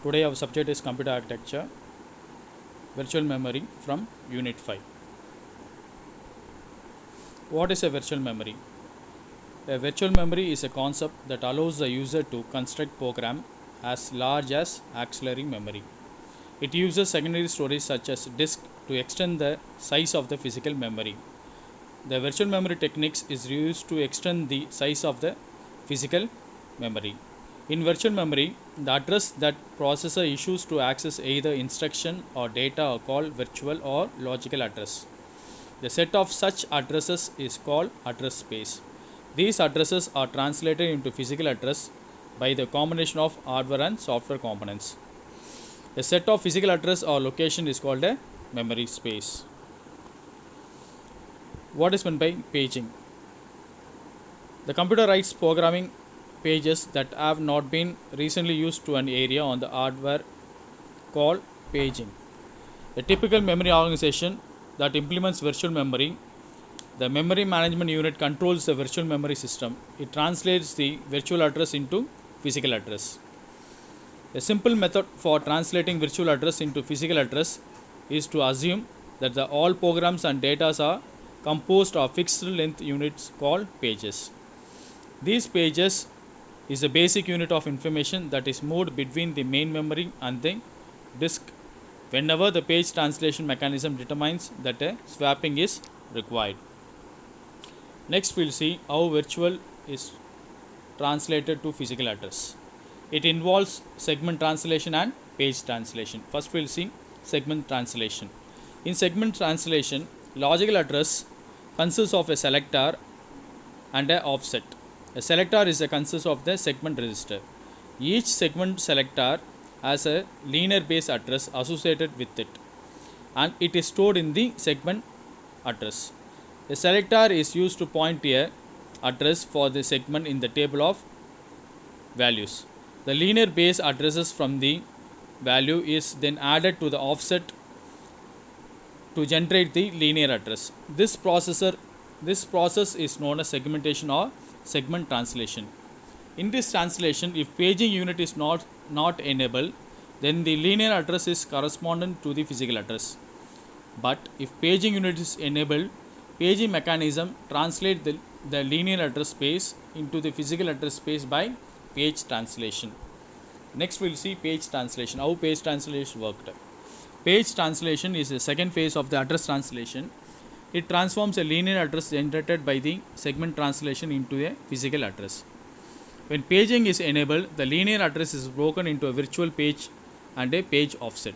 Today our subject is computer architecture, virtual memory from Unit 5. What is a virtual memory? A virtual memory is a concept that allows the user to construct program as large as auxiliary memory. It uses secondary storage such as disk to extend the size of the physical memory. The virtual memory techniques is used to extend the size of the physical memory. In virtual memory, the address that processor issues to access either instruction or data are called virtual or logical address. The set of such addresses is called address space. These addresses are translated into physical address by the combination of hardware and software components. A set of physical address or location is called a memory space. What is meant by paging? The computer writes programming pages that have not been recently used to an area on the hardware called paging. A typical memory organization that implements virtual memory, the memory management unit controls the virtual memory system. It translates the virtual address into physical address. A simple method for translating virtual address into physical address is to assume that all programs and data are composed of fixed length units called pages. These pages is a basic unit of information that is moved between the main memory and the disk whenever the page translation mechanism determines that a swapping is required. Next we will see how virtual is translated to physical address. It involves segment translation and page translation. First we will see segment translation. In segment translation, logical address consists of a selector and an offset. A selector consists of the segment register. Each segment selector has a linear base address associated with it, and it is stored in the segment address. A selector is used to point a address for the segment in the table of values. The linear base addresses from the value is then added to the offset to generate the linear address. This process is known as segmentation or segment translation. In this translation, if paging unit is not enabled, then the linear address is correspondent to the physical address. But if paging unit is enabled, paging mechanism translate the linear address space into the physical address space by page translation. Next we will see page translation, how page translation worked. Page translation is the second phase of the address translation. It transforms a linear address generated by the segment translation into a physical address. When paging is enabled, the linear address is broken into a virtual page and a page offset.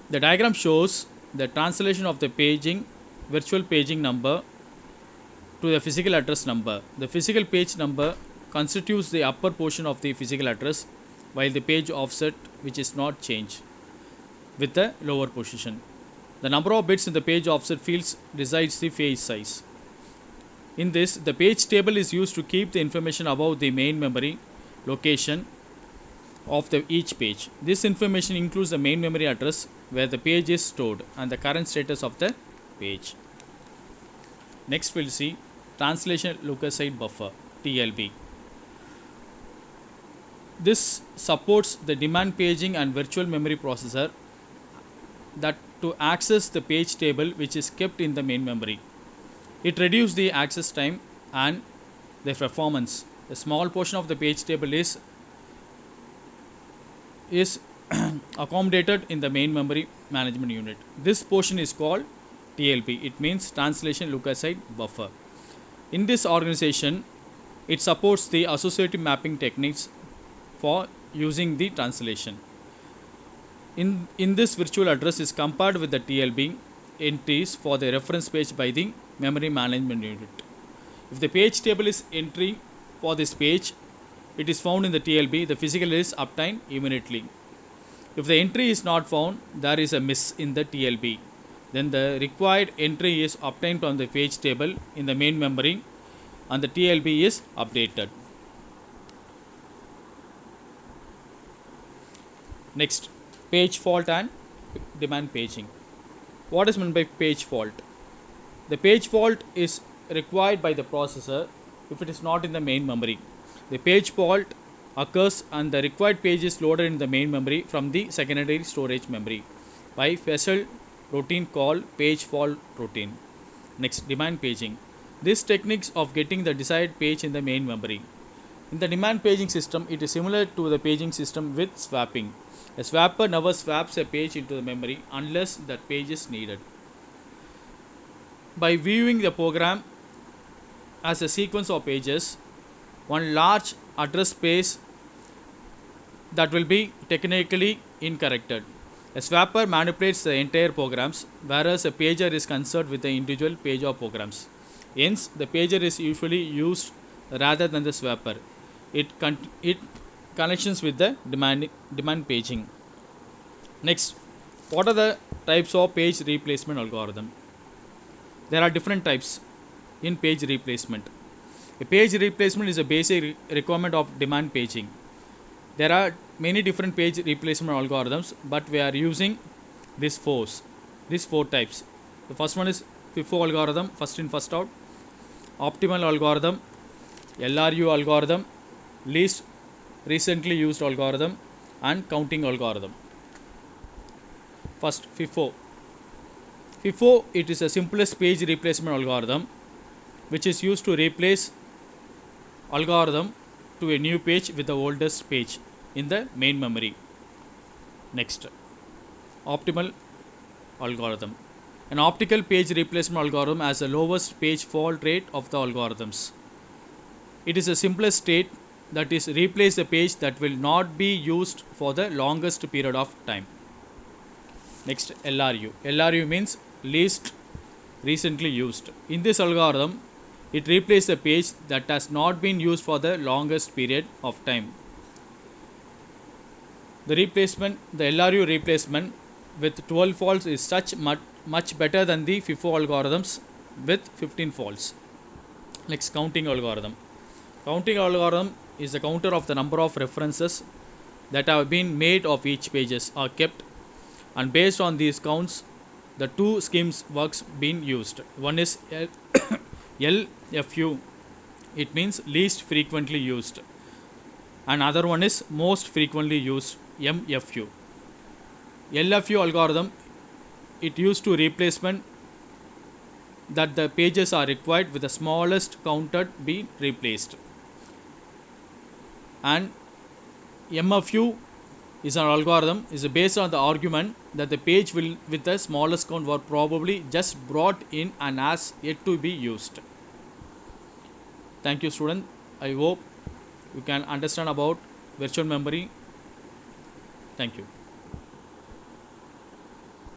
The diagram shows the translation of the virtual paging number to the physical address number. The physical page number constitutes the upper portion of the physical address, while the page offset, which is not changed, with the lower position. The number of bits in the page offset fields decides the page size. In this, the page table is used to keep the information about the main memory location of each page. This information includes the main memory address where the page is stored and the current status of the page. Next we will see translation look-aside buffer, TLB. This supports the demand paging and virtual memory processor that to access the page table which is kept in the main memory. It reduces the access time and the performance. A small portion of the page table is accommodated in the main memory management unit. This portion is called TLB. It means translation look-aside buffer. In this organization, it supports the associative mapping techniques for using the translation. In this virtual address is compared with the TLB entries for the reference page by the memory management unit. If the page table is entry for this page, it is found in the TLB, the physical is obtained immediately. If the entry is not found, there is a miss in the TLB. Then the required entry is obtained from the page table in the main memory and the TLB is updated. Next, page fault and demand paging. What is meant by page fault? The page fault is required by the processor if it is not in the main memory. The page fault occurs and the required page is loaded in the main memory from the secondary storage memory by special routine called page fault routine. Next, demand paging. This techniques of getting the desired page in the main memory. In the demand paging system, it is similar to the paging system with swapping. A swapper never swaps a page into the memory unless that page is needed. By viewing the program as a sequence of pages, one large address space that will be technically incorrect. A swapper manipulates the entire programs, whereas a pager is concerned with the individual page of programs. Hence, the pager is usually used rather than the swapper. It connections with the demand paging. Next, what are the types of page replacement algorithm? There are different types in page replacement. A page replacement is a basic requirement of demand paging. There are many different page replacement algorithms, but we are using these four types. The first one is FIFO algorithm, first in first out, optimal algorithm, LRU algorithm, least recently used algorithm, and counting algorithm. First, FIFO. FIFO, it is the simplest page replacement algorithm which is used to replace algorithm to a new page with the oldest page in the main memory. Next, optimal algorithm. An optical page replacement algorithm has the lowest page fault rate of the algorithms. It is the simplest state, that is, replace the page that will not be used for the longest period of time. Next, LRU. LRU means least recently used. In this algorithm, it replaces the page that has not been used for the longest period of time. The LRU replacement with 12 faults is much better than the FIFO algorithms with 15 faults. Next, counting algorithm. Counting algorithm is the counter of the number of references that have been made of each pages are kept, and based on these counts, the two schemes works being used. One is LFU, it means least frequently used, and other one is most frequently used, MFU. LFU algorithm, it used to replacement that the pages are required with the smallest counted be replaced, and MFU is an algorithm is based on the argument that the page will with the smallest count were probably just brought in and has yet to be used. Thank you, student. I hope you can understand about virtual memory. Thank you.